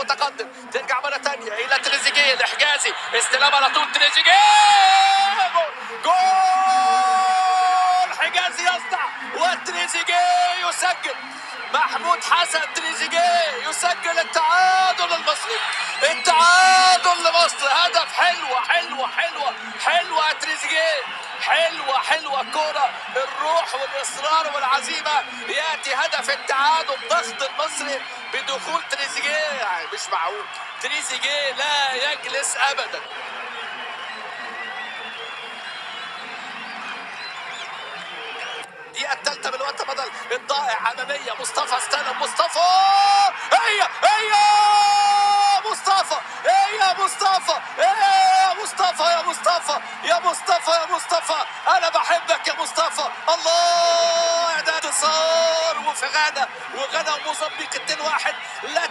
تتقدم، ترجع مرة تانية إلى تريزيجيه لحجازي، استلام على طول تريزيجيه، جول حجازي يصنع وتريزيجيه يسجل. محمود حسن تريزيجيه يسجل التعادل المصري، التعادل لمصر. هدف حلوة تريزيجيه، حلوة كرة، الروح والإصرار والعزيمة، يأتي هدف التعادل. ضغط المصري بدخول تريزيجيه، يعني مش معقول، تريزيجيه لا يجلس أبدا. الدقيقة الثالثة من الوقت بدل الضائع أمامية، مصطفى استلم، مصطفى هي مصطفى، يا مصطفى أنا بحبك يا مصطفى. الله، ده انتصار وفي غانا وموزمبيق 2-1. لا